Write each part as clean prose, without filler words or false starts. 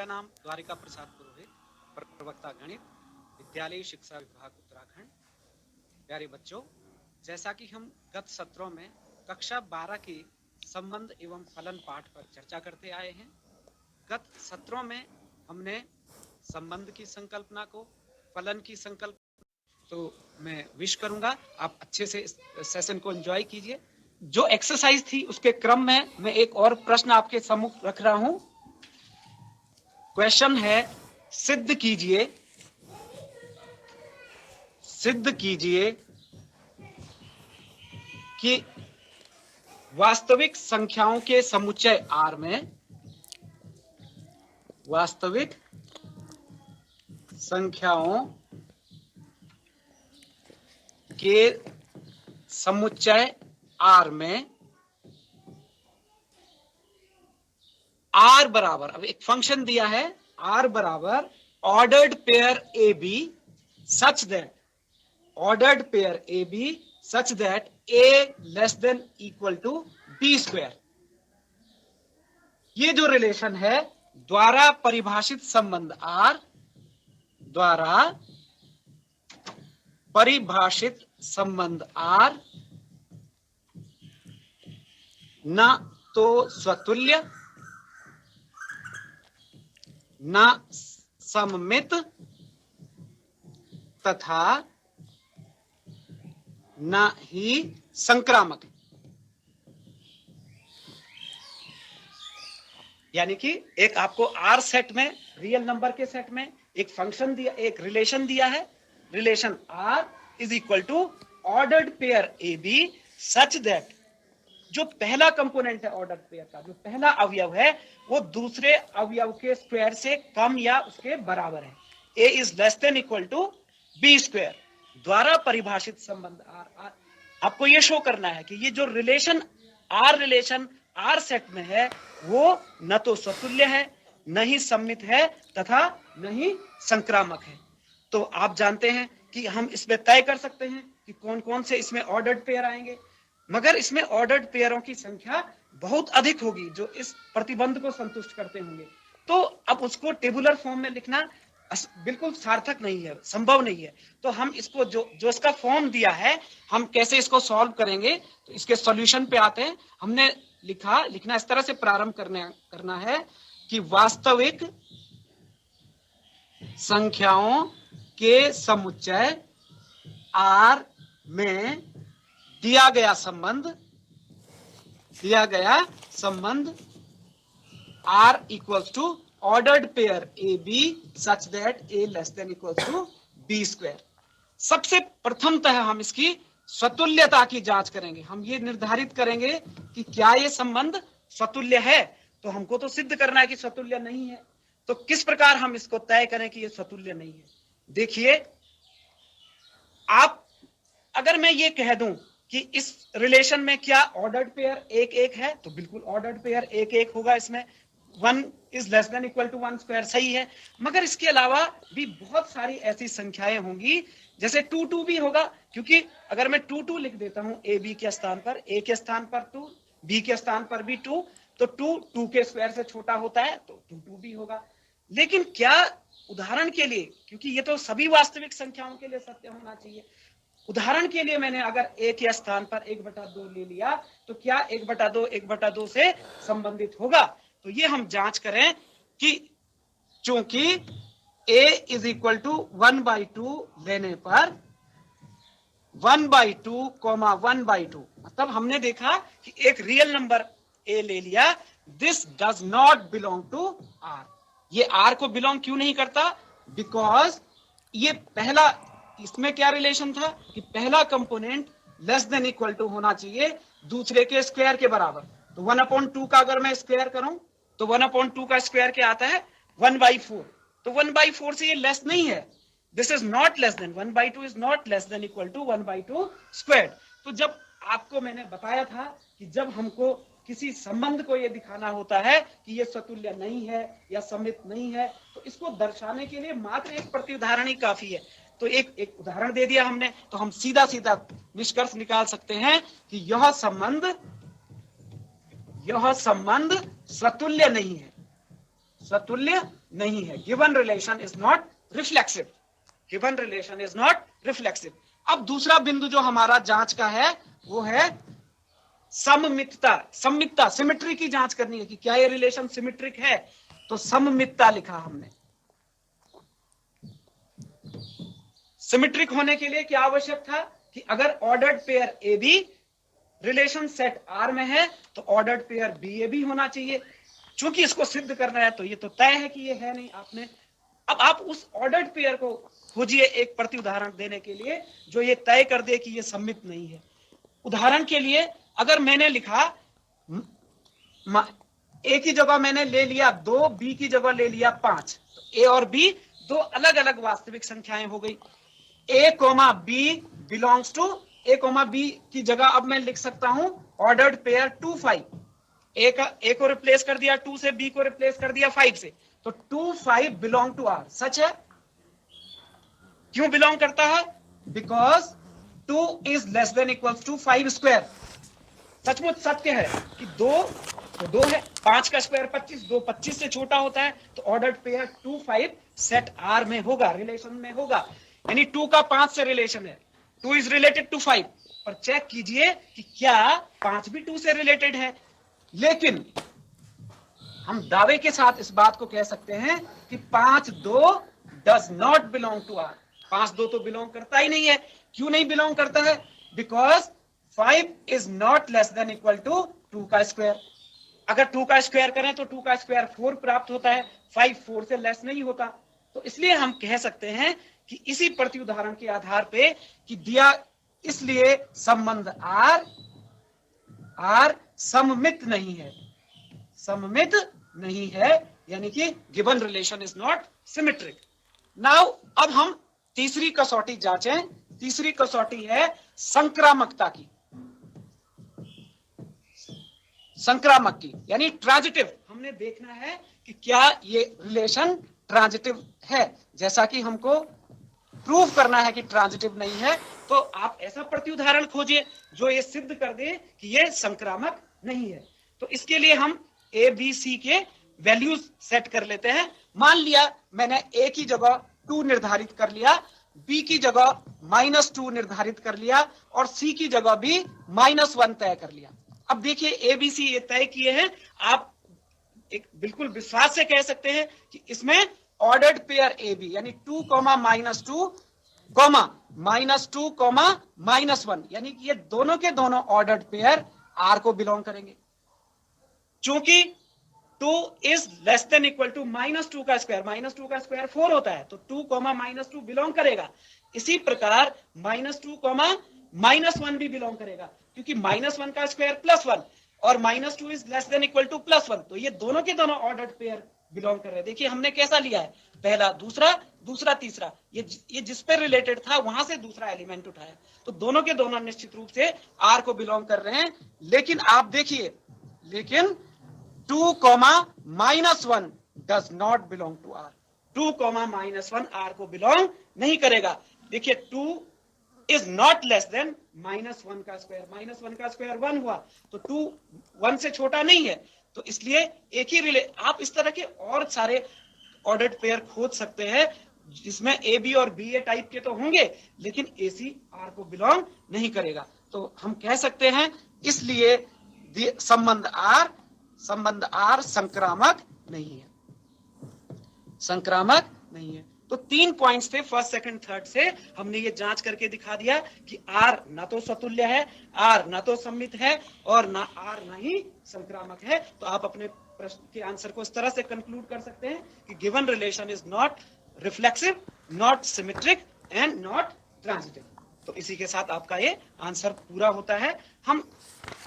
मेरा नाम द्वारिका प्रसाद पुरोहित, प्रवक्ता गणित, विद्यालय शिक्षा विभाग उत्तराखंड। प्यारे बच्चों, जैसा कि हम गत सत्रों में कक्षा 12 के संबंध एवं फलन पाठ पर चर्चा करते आए हैं। गत सत्रों में हमने संबंध की संकल्पना को, फलन की संकल्पना, तो मैं विश करूंगा आप अच्छे से इस सेशन को एंजॉय कीजिए। जो एक्सरसाइज थी उसके क्रम में मैं एक और प्रश्न आपके सम्मुख रख रहा हूं। क्वेश्चन है, सिद्ध कीजिए कि वास्तविक संख्याओं के समुच्चय R में, वास्तविक संख्याओं के समुच्चय R में R बराबर, अब एक फंक्शन दिया है, R बराबर ordered pair AB such that, ordered pair AB such that A less than equal to B square. ये जो रिलेशन है द्वारा परिभाषित संबंध R, द्वारा परिभाषित संबंध R न तो स्वतुल्य, न सममित तथा न ही संक्रामक। यानी कि एक आपको R सेट में, रियल नंबर के सेट में एक फंक्शन दिया, एक रिलेशन दिया है, relation R is equal to ordered pair AB such that जो पहला कंपोनेंट है ऑर्डर पेयर का, जो पहला अवयव है वो दूसरे अवयव के स्क्वायर से कम या उसके बराबर है। A is less than equal to B square द्वारा परिभाषित संबंध R। आपको ये शो करना है कि ये जो रिलेशन R सेट में है वो न तो स्वतुल्य है, न ही सम्मित है तथा न ही संक्रामक है। तो आप जानते हैं कि हम इसमें तय कर सकते हैं कि कौन कौन से इसमें ऑर्डर्ड पेयर आएंगे, मगर इसमें ऑर्डर्ड पेयरों की संख्या बहुत अधिक होगी जो इस प्रतिबंध को संतुष्ट करते होंगे। तो अब उसको टेबुलर फॉर्म में लिखना बिल्कुल सार्थक नहीं है, संभव नहीं है। तो हम इसको जो इसका फॉर्म दिया है, हम कैसे इसको सॉल्व करेंगे, तो इसके सॉल्यूशन पे आते हैं। हमने लिखना इस तरह से प्रारंभ करना है कि वास्तविक संख्याओं के समुच्चय R में दिया गया संबंध R equals to ordered pair AB such that A less than equals to B square. सबसे प्रथमतः हम इसकी स्वतुल्यता की जांच करेंगे। हम ये निर्धारित करेंगे कि क्या ये संबंध स्वतुल्य है। तो हमको तो सिद्ध करना है कि स्वतुल्य नहीं है। तो किस प्रकार हम इसको तय करें कि ये स्वतुल्य नहीं है। देखिए, आप अगर मैं ये कह दूं कि इस रिलेशन में क्या ऑर्डर्ड पेयर 1-1 है, तो बिल्कुल ऑर्डर्ड पेयर 1-1 होगा। इसमें 1 is less than equal to 1 square, सही है। मगर इसके अलावा भी बहुत सारी ऐसी संख्याएं होंगी, जैसे 2-2 भी होगा, क्योंकि अगर मैं 2-2 लिख देता हूं A B के स्थान पर, A के स्थान पर 2, B के स्थान पर भी 2, तो 2 के स्क्वायर से छोटा होता है, तो 2-2 भी होगा। लेकिन क्या उदाहरण के लिए, क्योंकि ये तो सभी वास्तविक संख्याओं के लिए सत्य होना चाहिए, उदाहरण के लिए मैंने अगर A के स्थान पर 1/2 ले लिया, तो क्या 1/2 से संबंधित होगा। तो ये हम जांच करें कि चूंकि A इज इक्वल टू 1/2 लेने पर 1/2, 1/2, मतलब हमने देखा कि एक रियल नंबर A ले लिया, this does not belong to R। ये R को बिलोंग क्यों नहीं करता, बिकॉज ये पहला, इसमें क्या रिलेशन था कि पहला component less than equal to होना चाहिए दूसरे के स्क्वायर के बराबर। तो 1/2 का अगर मैं स्क्वायर करूं तो 1/2 का स्क्वायर क्या आता है, 1/4। तो 1/4 से ये लेस नहीं है, this is not less than, 1/2 is not less than equal to 1/2 square. तो जब आपको मैंने बताया था कि जब हमको किसी संबंध को ये दिखाना होता है कि ये स्वतुल्य नहीं है या सममित नहीं है, तो इसको दर्शाने के लिए मात्र एक प्रत्युदाहरण ही काफी है। तो एक उदाहरण दे दिया हमने, तो हम सीधा निष्कर्ष निकाल सकते हैं कि यह संबंध स्वतुल्य नहीं है, स्वतुल्य नहीं है। Given relation is not reflexive, given relation is not reflexive. अब दूसरा बिंदु जो हमारा जांच का है वो है सममितता। सममितता, सिमेट्री की जांच करनी है कि क्या ये रिलेशन सिमेट्रिक है। तो सममितता लिखा हमने। सिमेट्रिक होने के लिए क्या आवश्यक था कि अगर ordered pair A B relation set R में है तो ordered pair B A B होना चाहिए। चूंकि इसको सिद्ध करना है तो ये तो तय है कि ये है नहीं आपने। अब आप उस ऑर्डर्ड पेयर को खोजिए एक प्रति उदाहरण देने के लिए जो ये तय कर दे कि ये सम्मित नहीं है। उदाहरण के लिए अगर मैंने लिखा ए की जगह मैंने ले लिया 2, बी की जगह ले लिया 5, तो ए और बी दो अलग अलग वास्तविक संख्याएं हो गई। A comma b belongs to, a comma b की जगह अब मैं लिख सकता हूं ऑर्डर्ड पेयर 2 5। ए को रिप्लेस कर दिया 2 से, बी को रिप्लेस कर दिया 5 से, तो 2 5 बिलोंग टू आर। सच है। क्यों बिलोंग करता है? Because 2 is less than equals to 5 square. सचमुच सत्य है कि 2 तो 2 है, 5 का स्क्वायर 25, 2 25 से छोटा होता है, तो ऑर्डर्ड पेयर 2 5 सेट आर में होगा, रिलेशन में होगा। यानी 2 का 5 से रिलेशन है, 2 इज रिलेटेड टू 5। और चेक कीजिए कि क्या 5 भी 2 से रिलेटेड है। लेकिन हम दावे के साथ इस बात को कह सकते हैं कि 5 2 does not belong to R. 5 2 तो बिलोंग करता ही नहीं है। क्यों नहीं बिलोंग करता है? Because 5 is not less than equal to 2 का स्क्वायर। अगर 2 का स्क्वायर करें तो 2 का स्क्वायर 4 प्राप्त होता है, 5 4 से लेस नहीं होता। तो इसलिए हम कह सकते हैं कि इसी प्रति उदाहरण के आधार पे कि दिया, इसलिए संबंध आर सममित नहीं है, सममित नहीं है, यानी कि given relation is not symmetric. Now अब हम तीसरी कसौटी जांचें। तीसरी कसौटी है संक्रामकता की, संक्रामक की, यानी ट्रांजिटिव। हमने देखना है कि क्या ये रिलेशन ट्रांजिटिव है। जैसा कि हमको प्रूव करना है कि ट्रांजिटिव नहीं है, तो आप ऐसा प्रति उदाहरण खोजिए जो ये सिद्ध कर दे कि ये संक्रामक नहीं है। तो इसके लिए हम ए बी सी के वैल्यूज सेट कर लेते हैं। मान लिया मैंने ए की जगह 2 निर्धारित कर लिया, बी की जगह -2 निर्धारित कर लिया और सी की जगह भी -1 तय कर लिया। अब देखिए ए बी सी ये तय किए हैं। आप एक बिल्कुल विश्वास से कह सकते हैं कि इसमें ऑर्डर्ड पेयर ए बी यानी 2, -2, -2, -1, यानी कि ये दोनों के दोनों ऑर्डर्ड पेयर आर को बिलोंग करेंगे। चूंकि 2 is less than equal to -2 का स्क्वायर, -2 का स्क्वायर 4 होता है, तो 2, -2 बिलोंग करेगा। इसी प्रकार -2, -1 भी बिलोंग करेगा, क्योंकि -1 का स्क्वायर +1 और -2 is less than equal to +1, तो ये दोनों के दोनों ऑर्डर्ड पेयर बिलोंग कर रहे हैं। देखिए हमने कैसा लिया है, पहला दूसरा, दूसरा तीसरा, ये जिस पे रिलेटेड था वहां से दूसरा एलिमेंट उठाया, तो दोनों के दोनों निश्चित रूप से आर को बिलोंग कर रहे हैं। लेकिन आप देखिए, लेकिन 2, -1 does not belong to R. 2, -1 R को बिलोंग नहीं करेगा। देखिए 2 इज नॉट लेस देन -1 का स्क्वायर, -1 का स्क्वायर 1 हुआ, तो 2 1 से छोटा नहीं है, तो इसलिए एक ही आप इस तरह के और सारे ऑर्डर्ड पेयर खोज सकते हैं जिसमें ए बी और बी ए टाइप के तो होंगे, लेकिन ए सी आर को बिलोंग नहीं करेगा। तो हम कह सकते हैं इसलिए संबंध आर संक्रामक नहीं है, संक्रामक नहीं है। तो 3 पॉइंट्स थे, फर्स्ट सेकंड थर्ड से हमने ये जांच करके दिखा दिया कि आर ना तो स्वतुल्य है, आर ना तो सम्मित है और ना आर ना ही संक्रामक है। तो आप अपने प्रश्न के आंसर को इस तरह से कंक्लूड कर सकते हैं कि given relation is not reflexive, not symmetric and not transitive. तो इसी के साथ आपका ये आंसर पूरा होता है। हम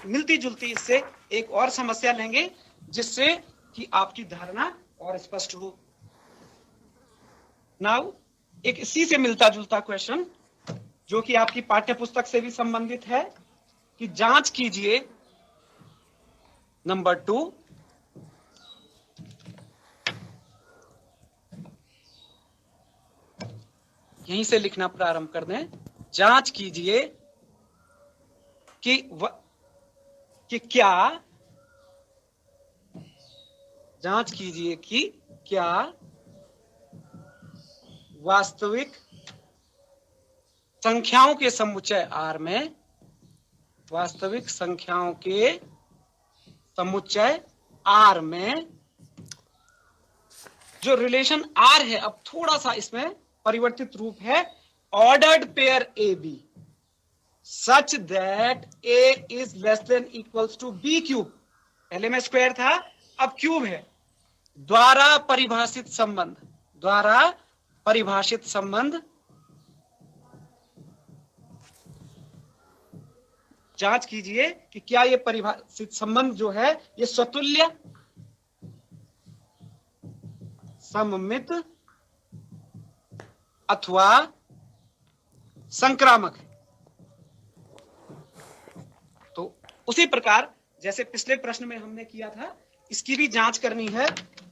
मिलती जुलती इससे एक और समस्या लेंगे जिससे कि आपकी धारणा और स्पष्ट हो। नाउ एक इसी से मिलता जुलता क्वेश्चन जो कि आपकी पाठ्य पुस्तक से भी संबंधित है कि जांच कीजिए नंबर 2, यहीं से लिखना प्रारंभ कर दें। जांच कीजिए कि क्या, जांच कीजिए कि क्या वास्तविक संख्याओं के समुच्चय R में, वास्तविक संख्याओं के समुच्चय R में जो रिलेशन R है, अब थोड़ा सा इसमें परिवर्तित रूप है, ordered pair A B such that A is less than equals to B cube, पहले में स्क्वायर था अब क्यूब है, द्वारा परिभाषित संबंध, द्वारा परिभाषित संबंध, जांच कीजिए कि क्या ये परिभाषित संबंध जो है ये स्वतुल्य, सममित अथवा संक्रामक है। तो उसी प्रकार जैसे पिछले प्रश्न में हमने किया था, इसकी भी जांच करनी है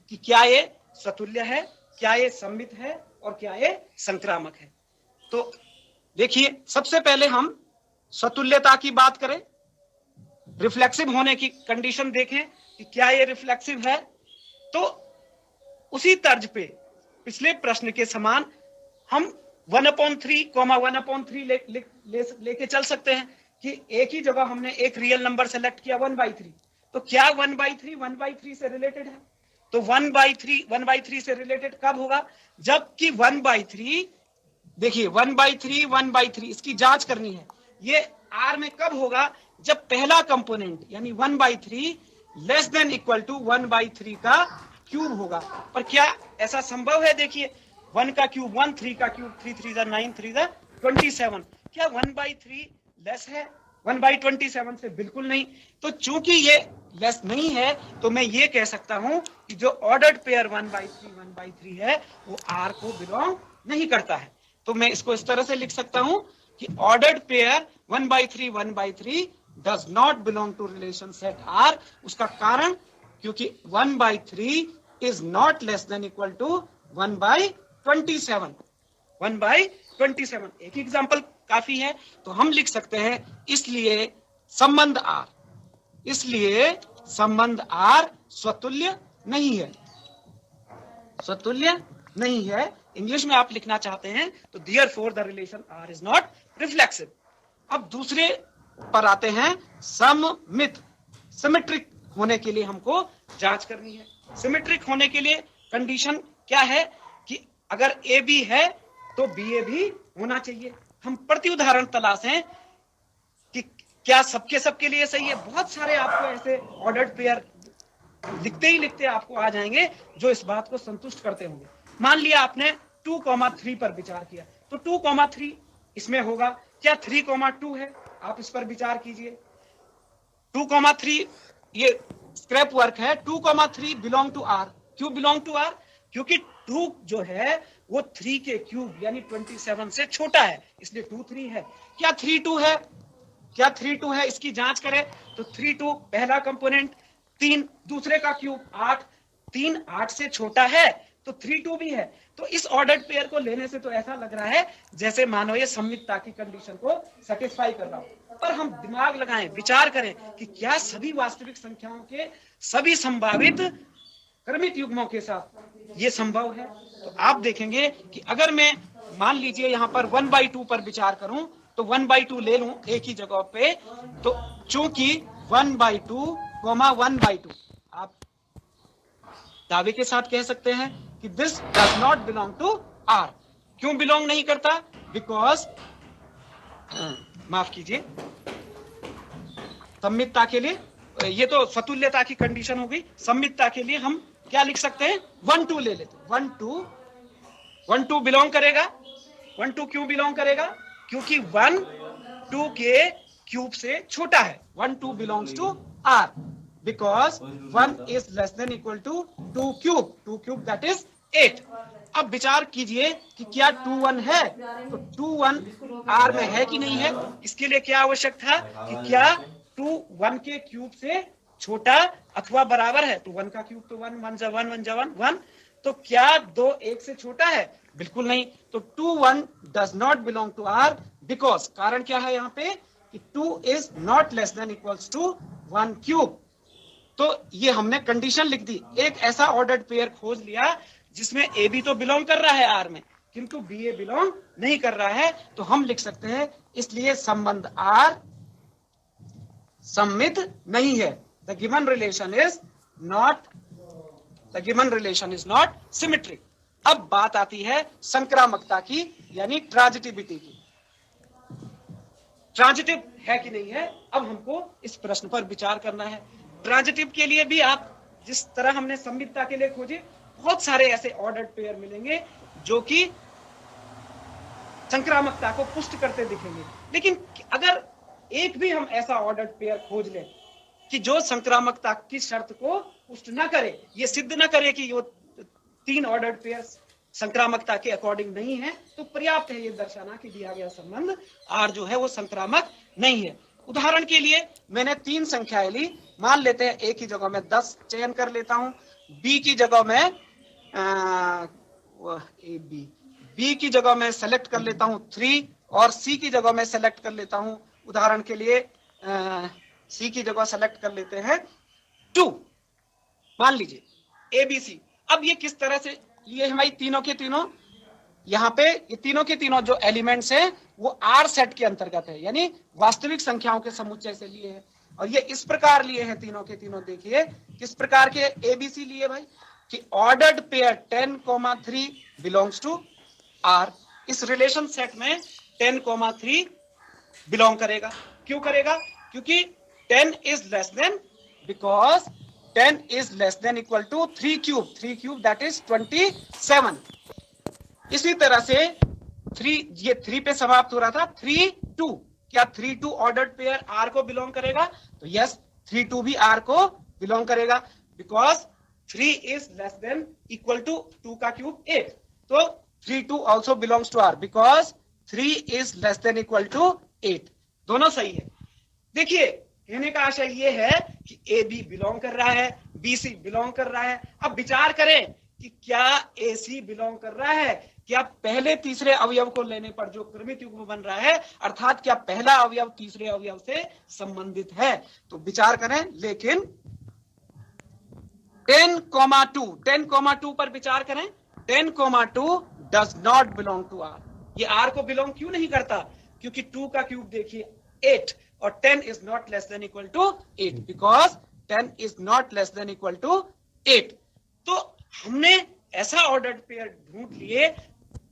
कि क्या ये स्वतुल्य है, क्या ये सममित है और क्या ये संक्रामक है। तो देखिए, सबसे पहले हम स्वतुल्यता की बात करें, रिफ्लेक्सिव होने की कंडीशन देखें कि क्या ये रिफ्लेक्सिव है। तो उसी तर्ज पे पिछले प्रश्न के समान हम 1/3, 1/3 लेके चल सकते हैं कि एक ही जगह हमने एक रियल नंबर सेलेक्ट किया 1/3, तो क्या 1/3 से रिलेटेड है? तो 1/3 से रिलेटेड कब होगा? जबकि 1/3, देखिए 1/3 इसकी जांच करनी है, ये R में कब होगा? जब पहला कंपोनेंट यानी 1/3 लेस देन इक्वल टू 1/3 का क्यूब होगा। पर क्या ऐसा संभव है? देखिए 1 का क्यूब 1, 3 का क्यूब 3 3 जा 9, 3 जा 27, क्या 1/3 लेस है 1/27 से? बिल्कुल नहीं। तो चूंकि ये लेस नहीं है तो मैं ये कह सकता हूं कि जो ऑर्डर्ड पेयर 1/3 है वो R को बिलोंग नहीं करता है। तो मैं इसको इस तरह से लिख सकता हूं कि ordered pair 1/3 does not belong to relation set R। उसका कारण क्योंकि 1/3 is not less than equal to 1/27। 1/27 एक एग्जांपल काफी है, तो हम लिख सकते हैं इसलिए संबंध R, इसलिए संबंध R स्वतुल्य नहीं है, स्वतुल्य नहीं है। इंग्लिश में आप लिखना चाहते हैं तो therefore the relation R is not reflexive। अब दूसरे पर आते हैं, सममित, सिमेट्रिक होने के लिए हमको जांच करनी है। सिमेट्रिक होने के लिए कंडीशन क्या है कि अगर ए बी है तो बी ए भी होना चाहिए। हम प्रति उदाहरण तलाशें कि क्या सबके लिए सही है। बहुत सारे आपको ऐसे ऑर्डर्ड पेयर लिखते ही लिखते आपको आ जाएंगे जो इस बात को संतुष्ट करते होंगे। मान लिया आपने 2,3 पर विचार किया, तो 2,3 इसमें होगा। क्या 3,2 है? आप इस पर विचार कीजिए। 2,3 ये स्क्रैप वर्क है। 2,3 बिलोंग टू R। क्यों बिलोंग टू R? क्योंकि 2 जो है वो 3 के क्यूब यानी 27 से छोटा है, इसलिए 2 3 है। क्या 3 2 है? क्या 3 2 है? इसकी जांच करें तो 3 2 पहला कंपोनेंट 3, दूसरे का क्यूब 8, 3 8 से छोटा है तो 3 2 भी है। तो इस ऑर्डर्ड पेयर को लेने से तो ऐसा लग रहा है जैसे मानो ये सममितता की कंडीशन को सेटिस्फाई कर रहा हो। पर हम दिमाग लगाएं, विचार करें कि क्या सभी वास्तविक संख्याओं के सभी संभावित क्रमिक युग्मों के साथ ये संभव है? तो आप देखेंगे कि अगर मैं मान लीजिए यहां पर 1/2 पर विचार करूं तो 1/2 ले लूं एक ही जगह पे, तो चूंकि 1/2, 1/2 आप दावे के साथ कह सकते हैं कि this does not belong to R। क्यों बिलोंग नहीं करता? बिकॉज माफ कीजिए, सममितता के लिए, ये तो स्वतुल्यता की कंडीशन हो गई। सममितता के लिए हम क्या लिख सकते हैं? 1 2 ले लेते। 1 2 बिलोंग करेगा। 1 2 क्यों बिलोंग करेगा? क्योंकि 1 2 के क्यूब से छोटा है। 1 2 belongs to R because 1 is less than equal to 2 cube, 2 cube that is 8। अब विचार कीजिए कि क्या 2 1 है, तो 2 1 R में है कि नहीं है। इसके लिए क्या आवश्यक था कि क्या 2 1 के क्यूब से छोटा अथवा बराबर है। तो 1 का क्यूब तो 1, 1 जा 1, 1 जा 1, 1। तो क्या 2 1 से छोटा है? बिल्कुल नहीं। तो 2 1 does not belong to R because, कारण क्या है यहाँ पे कि 2 is not less than equals to 1 cube. तो ये हमने कंडीशन लिख दी। एक ऐसा ऑर्डर्ड पेयर खोज लिया जिसमें ए बी तो बिलोंग कर रहा है R में, किंतु बी ए बिलोंग नहीं कर रहा है, तो हम लिख सकते हैं इसलिए संबंध आर सममित नहीं है। The given relation is not symmetric. अब बात आती है संक्रामकता की, यानी ट्रांजिटिविटी की। ट्रांजिटिव है कि नहीं है, अब हमको इस प्रश्न पर विचार करना है। ट्रांजिटिव के लिए भी आप जिस तरह हमने सममितता के लिए खोजे, बहुत सारे ऐसे ऑर्डर्ड पेयर मिलेंगे जो कि संक्रामकता को पुष्ट करते दिखेंगे। लेकिन अगर एक भी हम ऐसा ऑर्डर्ड पेयर खोज लें कि जो संक्रामकता की शर्त को पुष्ट न करे, ये सिद्ध न करे कि ये 3 ऑर्डर्ड पेयर संक्रामकता के अकॉर्डिंग नहीं है, तो पर्याप्त है ये दर्शाना कि दिया गया संबंध आर जो है वो संक्रामक नहीं है। उदाहरण के लिए मैंने 3 संख्याएं ली, मान लेते हैं ए की जगह में 10 चयन कर लेता हूं, बी की जगह में बी की जगह में सेलेक्ट कर लेता हूं 3 और सी की जगह में सेलेक्ट कर लेता हूं, उदाहरण के लिए सी की जगह सेलेक्ट कर लेते हैं 2, मान लीजिए ए बी सी। अब ये किस तरह से, ये हमारी तीनों के तीनों यहाँ पे ये तीनों के तीनों जो एलिमेंट्स हैं वो आर सेट के अंतर्गत है, यानी वास्तविक संख्याओं के समुच्चय से लिए हैं। और ये इस प्रकार लिए हैं तीनों के तीनों, देखिए किस प्रकार के एबीसी लिए भाई, कि ordered pair 10,3 belongs to R. इस रिलेशन सेट में 10,3 बिलोंग करेगा। क्यों करेगा? क्योंकि 10 is less than, because 10 is less than equal to 3 cube that is 27। इसी तरह से 3, ये 3 पे समाप्त हो रहा था, 3 2, क्या 3 2 ऑर्डर्ड पेयर आर को बिलोंग करेगा? तो यस, 3 2 भी आर को बिलोंग करेगा, because 3 is less than equal to 2 का क्यूब 8। तो 3 2 also belongs to R because 3 is less than equal to 8। दोनों सही है। देखिए कहने का आशय ये है कि ए बी बिलोंग कर रहा है, बी सी बिलोंग कर रहा है। अब विचार करें कि क्या ए सी बिलोंग कर रहा है, क्या पहले तीसरे अवयव को लेने पर जो क्रमित युग्म बन रहा है, अर्थात क्या पहला अवयव तीसरे अवयव से संबंधित है? तो विचार करें। लेकिन 10,2 पर विचार करें, 10,2 does not belong to R. ये आर को बिलोंग क्यों नहीं करता? क्योंकि 2 का क्यूब देखिए 8 और 10 is not less than equal to 8, because 10 is not less than equal to 8। तो हमने ऐसा ऑर्डर्ड पेयर ढूंढ लिए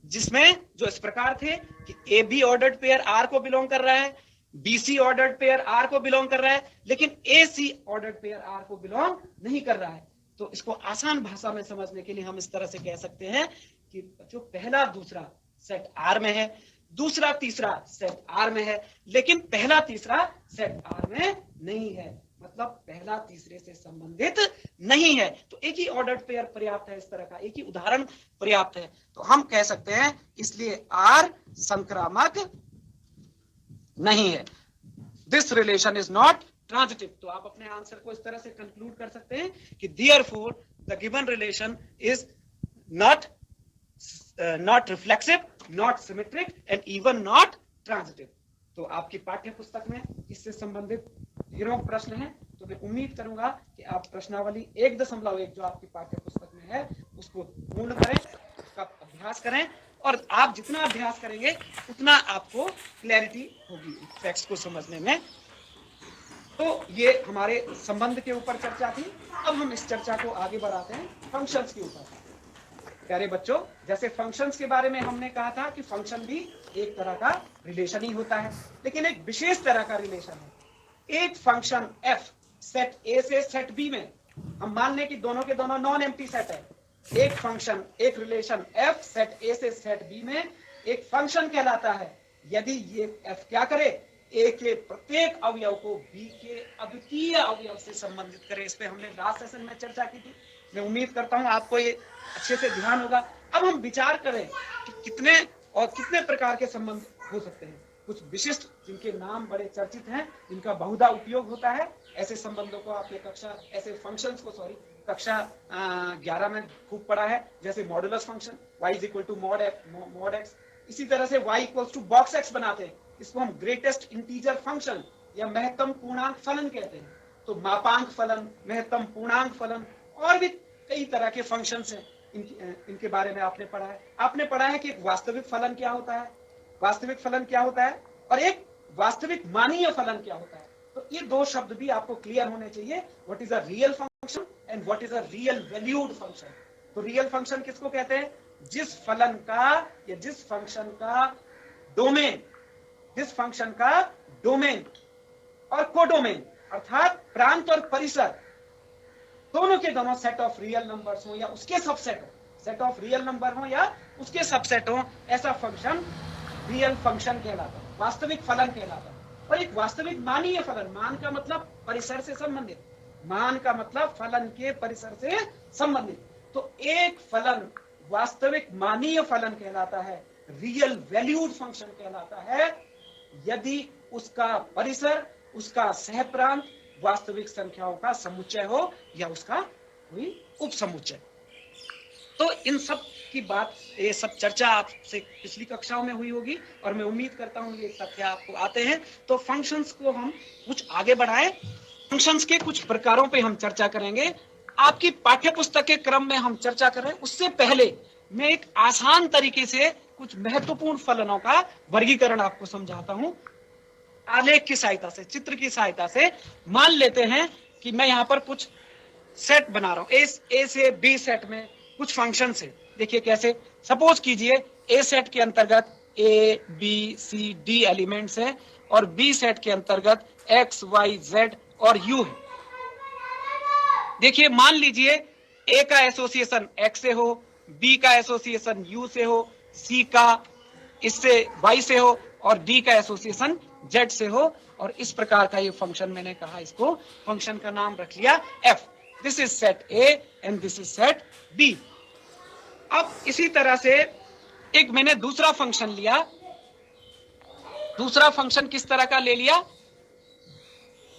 जिसमें जो इस प्रकार थे कि A B ordered pair R को बिलोंग कर रहा है, B C ordered pair R को बिलोंग कर रहा है, लेकिन A C ordered pair R को बिलोंग नहीं कर रहा है। तो इसको आसान भाषा में समझने के लिए हम इस तरह से कह सकते हैं कि जो पहला दूसरा सेट आर में है, दूसरा तीसरा सेट आर में है, लेकिन पहला तीसरा सेट आर में नहीं है, मतलब पहला तीसरे से संबंधित नहीं है। तो एक ही ऑर्डर्ड पेयर पर्याप्त है, इस तरह का एक ही उदाहरण पर्याप्त है। तो हम कह सकते हैं इसलिए आर संक्रामक नहीं है। This relation is not transitive. तो आप अपने आंसर को इस तरह से कंक्लूड कर सकते हैं कि therefore the given relation is not reflexive, not symmetric and even not transitive। तो आपकी पाठ्य पुस्तक में इससे संबंधित ढेरों प्रश्न हैं, तो मैं उम्मीद करूंगा कि आप प्रश्नावली 1.1 जो आपकी पाठ्य पुस्तक में है उसको पूर्ण करें, उसका अभ्यास करें, और आप जितना अभ्यास करेंगे उतना आपको क्लैरिटी होगी टेक्स्ट को समझने में। तो ये हमारे संबंध के ऊपर चर्चा थी। अब हम इस चर्चा को आगे बढ़ाते हैं फंक्शंस के ऊपर। प्यारे बच्चों, जैसे फंक्शंस के बारे में हमने कहा था कि फंक्शन भी एक तरह का रिलेशन ही होता है, लेकिन एक विशेष तरह का रिलेशन है। एक फंक्शन f सेट ए से सेट बी में, हम मान लें कि दोनों के दोनों नॉन एम्प्टी सेट है। एक फंक्शन, एक रिलेशन f सेट ए से सेट बी में एक फंक्शन कहलाता है यदि ये f क्या करे, ए के प्रत्येक अवयव को बी के अद्वितीय अवयव से संबंधित करे। इस पे हमने लास्ट सेशन में चर्चा की थी। मैं उम्मीद करता हूं आपको ये अच्छे से ध्यान होगा। अब हम विचार करें कि कितने और कितने प्रकार के संबंध हो सकते हैं। कुछ विशिष्ट जिनके नाम बड़े चर्चित हैं, जिनका बहुधा उपयोग होता है, ऐसे संबंधों को आपने ऐसे फंक्शंस को कक्षा 11 में खूब पढ़ा है, जैसे modulus function y is equal to mod x। इसी तरह से y equals to box x बनाते हैं, इसको हम ग्रेटेस्ट इंटीजर फंक्शन या महत्तम पूर्णांक फलन कहते हैं। तो मापांक फलन, महत्तम पूर्णांक फलन और भी कई तरह के फंक्शंस हैं। इनके बारे में आपने पढ़ा है। आपने पढ़ा है कि एक वास्तविक फलन क्या होता है, वास्तविक फलन क्या होता है, और एक वास्तविक मानीय फलन क्या होता है। तो ये दो शब्द भी आपको क्लियर होने चाहिए, what is a real function and what is a real valued function. तो रियल फंक्शन किसको कहते हैं, जिस फलन का या जिस फंक्शन का डोमेन, जिस फंक्शन का डोमेन और कोडोमेन अर्थात प्रांत और परिसर दोनों के दोनों सेट ऑफ रियल नंबर्स हो या उसके सबसेट हो, सेट ऑफ रियल नंबर हो या उसके सबसेट हो, ऐसा फंक्शन रियल फंक्शन कहलाता है, वास्तविक फलन कहलाता है। और एक वास्तविक मानीय फलन, मान का मतलब परिसर से संबंधित, मान का मतलब फलन के परिसर से संबंधित। तो एक फलन वास्तविक मानीय फलन कहलाता है, रियल वैल्यूड फंक्शन कहलाता है, यदि उसका परिसर, उसका सहप्रांत वास्तविक संख्याओं का समुच्चय हो या उसका कोई उपसमुच्चय। तो इन सब की बात, ये सब चर्चा आपसे पिछली कक्षाओं में हुई होगी और मैं उम्मीद करता हूं ये तथ्य आपको आते हैं। तो फंक्शंस को हम कुछ आगे बढ़ाएं, फंक्शंस के कुछ प्रकारों पे हम चर्चा करेंगे। आपकी पाठ्य पुस्तक के क्रम में हम चर्चा करें उससे पहले मैं एक आसान तरीके से कुछ महत्वपूर्ण फलनों का वर्गीकरण आपको समझाता हूं। आलेख की सहायता से, चित्र की सहायता से मान लेते हैं कि मैं यहां पर कुछ सेट बना रहा हूं, ए से बी सेट में कुछ फंक्शन है। देखिए कैसे, सपोज कीजिए ए सेट के अंतर्गत A B C D elements है और बी सेट के अंतर्गत एक्स वाई जेड और यू है। देखिए मान लीजिए ए का एसोसिएशन एक्स से हो, बी का एसोसिएशन यू से हो, सी का इससे वाई से हो और डी का एसोसिएशन जेड से हो, और इस प्रकार का ये फंक्शन मैंने कहा, इसको फंक्शन का नाम रख लिया F. This is set A and this is set B. अब इसी तरह से एक मैंने दूसरा फंक्शन लिया, दूसरा फंक्शन किस तरह का ले लिया,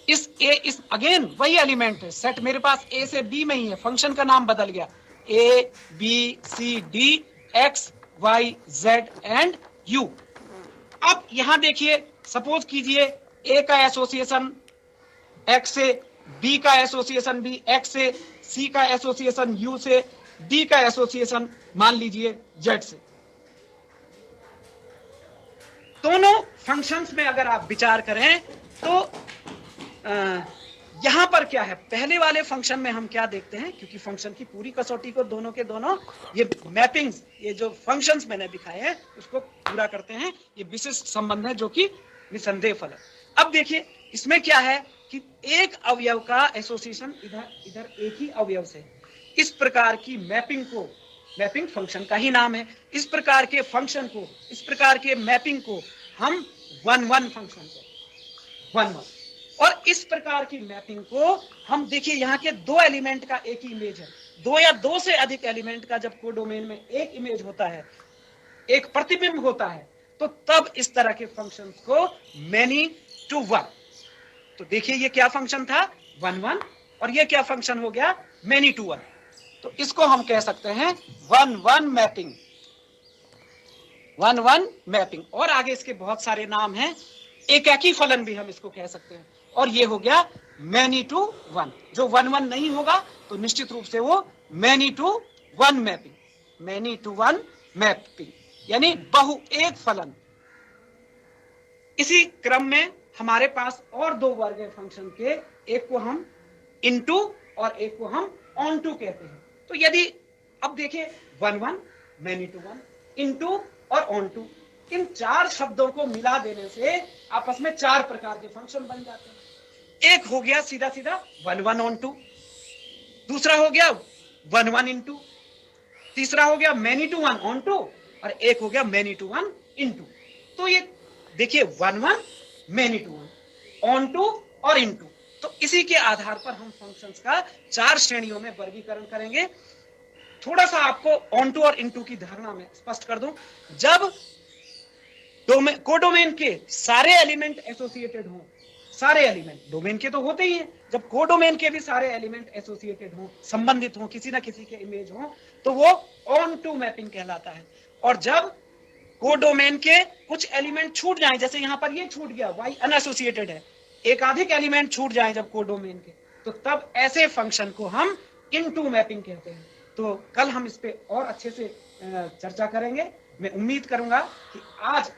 इस अगेन वही एलिमेंट है, सेट मेरे पास ए से बी में ही है, फंक्शन का नाम बदल गया, A B C D X Y Z and U. अब यहां देखिए, सपोज कीजिए ए का एसोसिएशन एक्स से, बी का एसोसिएशन भी एक्स से, सी का एसोसिएशन यू से, डी का एसोसिएशन मान लीजिए जेड से। दोनों फंक्शंस में अगर आप विचार करें तो यहां पर क्या है, पहले वाले फंक्शन में हम क्या देखते हैं, क्योंकि फंक्शन की पूरी कसौटी को दोनों के दोनों ये मैपिंग्स, ये जो फंक्शंस मैंने दिखाए हैं उसको पूरा करते हैं, ये विशिष्ट संबंध है जो कि निसंदेह फल है। अब देखिए इसमें क्या है कि एक अवयव का एसोसिएशन इधर एक ही अवयव से, इस प्रकार की मैपिंग को, मैपिंग फंक्शन का ही नाम है, इस प्रकार के फंक्शन को, इस प्रकार के मैपिंग को हम वन वन फंक्शन को, वन वन, और इस प्रकार की मैपिंग को हम, देखिए यहाँ के दो एलिमेंट का एक ही इमेज है, दो या दो से अधिक एलिमेंट का जब कोडोमेन में एक इमेज होता है, एक प्रतिबिंब होता है, तो तब इस तरह के फंक्शंस को मैनी टू वन। तो देखिए ये क्या फंक्शन था, वन वन, और ये क्या फंक्शन हो गया, मैनी टू वन। तो इसको हम कह सकते हैं one one mapping, one one mapping. और आगे इसके बहुत सारे नाम हैं, एकाकी फलन भी हम इसको कह सकते हैं। और ये हो गया मैनी टू वन। जो वन वन नहीं होगा तो निश्चित रूप से वो many to one mapping, many to one mapping यानी बहु एक फलन। इसी क्रम में हमारे पास और दो वर्ग है फंक्शन के, एक को हम इनटू और एक को हम ऑन टू कहते हैं। तो यदि अब देखिए one one, many to one, into और ऑन टू, इन चार शब्दों को मिला देने से आपस में चार प्रकार के फंक्शन बन जाते हैं। एक हो गया सीधा सीधा वन वन ऑन टू, दूसरा हो गया वन वन इनटू, तीसरा हो गया many to one onto, और एक हो गया मैनी टू वन इनटू। तो ये देखिए one one, many to one, onto और इनटू। तो इसी के आधार पर हम फंक्शंस का चार श्रेणियों में वर्गीकरण करेंगे। थोड़ा सा आपको ऑन टू और इनटू की धारणा में स्पष्ट कर दूं, जब कोडोमेन के सारे एलिमेंट एसोसिएटेड हों, सारे एलिमेंट डोमेन के तो होते ही हैं, जब कोडोमेन के भी सारे एलिमेंट एसोसिएटेड हों, संबंधित हों, किसी ना किसी के इमेज हों, तो वो ऑन टू मैपिंग कहलाता है। और जब कोडोमेन के कुछ एलिमेंट छूट जाएं, जैसे यहां पर ये छूट गया, वाई अनएसोसिएटेड है, एकाधिक एलिमेंट छूट जाएं जब कोडोमेन के, तो तब ऐसे फंक्शन को हम इनटू मैपिंग कहते हैं। तो कल हम इस पे और अच्छे से चर्चा करेंगे। मैं उम्मीद करूंगा कि आज